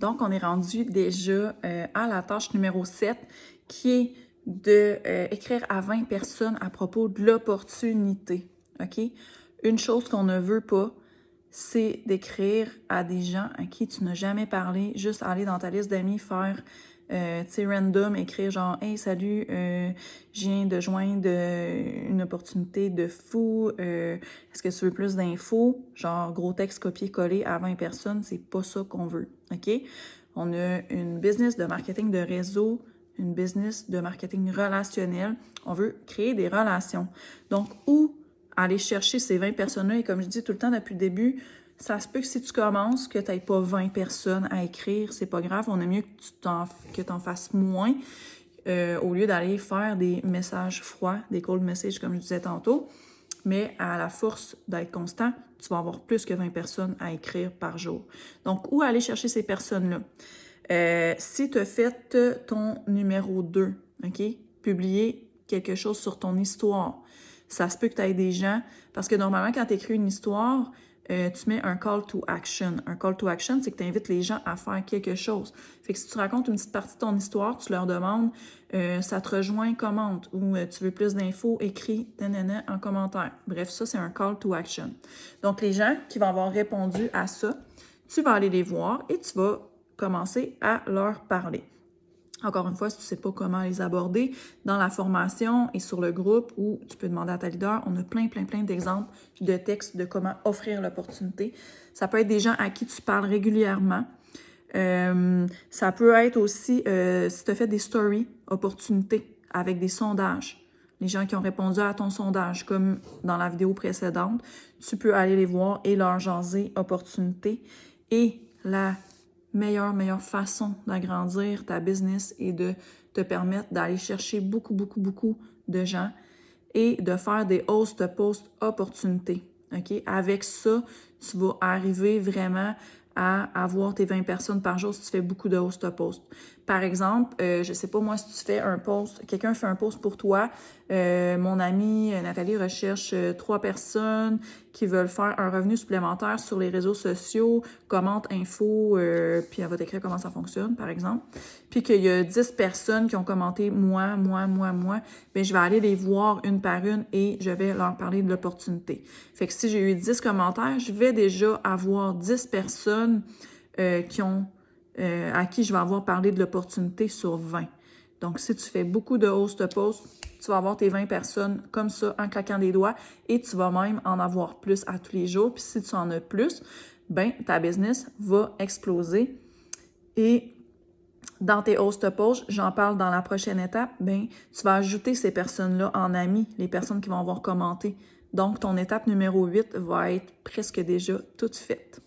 Donc, on est rendu déjà à la tâche numéro 7 qui est d'écrire à 20 personnes à propos de l'opportunité. OK? Une chose qu'on ne veut pas, c'est d'écrire à des gens à qui tu n'as jamais parlé, juste aller dans ta liste d'amis, faire, tu sais, random, écrire genre « Hey, salut, je viens de joindre une opportunité de fou, est-ce que tu veux plus d'infos? » Genre, gros texte copier-coller à 20 personnes, c'est pas ça qu'on veut, OK? On a une business de marketing de réseau, une business de marketing relationnel. On veut créer des relations. Donc, où aller chercher ces 20 personnes-là? Et comme je dis tout le temps depuis le début, ça se peut que si tu commences, que tu n'aies pas 20 personnes à écrire, c'est pas grave. On aime mieux que tu en fasses moins au lieu d'aller faire des messages froids, des cold messages, comme je disais tantôt. Mais à la force d'être constant, tu vas avoir plus que 20 personnes à écrire par jour. Donc, où aller chercher ces personnes-là? Si tu as fait ton numéro 2, OK? Publier quelque chose sur ton histoire. Ça se peut que tu aies des gens, parce que normalement, quand tu écris une histoire, tu mets un call to action. Un call to action, c'est que tu invites les gens à faire quelque chose. Fait que si tu racontes une petite partie de ton histoire, tu leur demandes ça te rejoint, commente, ou tu veux plus d'infos, écris en commentaire. Bref, ça, c'est un call to action. Donc, les gens qui vont avoir répondu à ça, tu vas aller les voir et tu vas commencer à leur parler. Encore une fois, si tu ne sais pas comment les aborder, dans la formation et sur le groupe, ou tu peux demander à ta leader, on a plein d'exemples de textes de comment offrir l'opportunité. Ça peut être des gens à qui tu parles régulièrement. Ça peut être aussi, si tu as fait des stories, opportunités, avec des sondages. Les gens qui ont répondu à ton sondage, comme dans la vidéo précédente, tu peux aller les voir et leur jaser opportunité. Et la meilleure façon d'agrandir ta business et de te permettre d'aller chercher beaucoup de gens et de faire des host-post opportunités. OK? Avec ça, tu vas arriver vraiment à avoir tes 20 personnes par jour si tu fais beaucoup de host-post. Par exemple, je sais pas moi, si tu fais un post, quelqu'un fait un post pour toi, mon amie Nathalie recherche 3 personnes qui veulent faire un revenu supplémentaire sur les réseaux sociaux, commente info, puis elle va t'écrire comment ça fonctionne, par exemple. Puis qu'il y a 10 personnes qui ont commenté moi, bien, je vais aller les voir une par une et je vais leur parler de l'opportunité. Fait que si j'ai eu 10 commentaires, je vais déjà avoir 10 personnes à qui je vais avoir parlé de l'opportunité sur 20. Donc, si tu fais beaucoup de host-post, tu vas avoir tes 20 personnes comme ça en claquant des doigts et tu vas même en avoir plus à tous les jours. Puis si tu en as plus, ben ta business va exploser. Et dans tes host-posts, j'en parle dans la prochaine étape, ben tu vas ajouter ces personnes-là en amis, les personnes qui vont avoir commenté. Donc, ton étape numéro 8 va être presque déjà toute faite.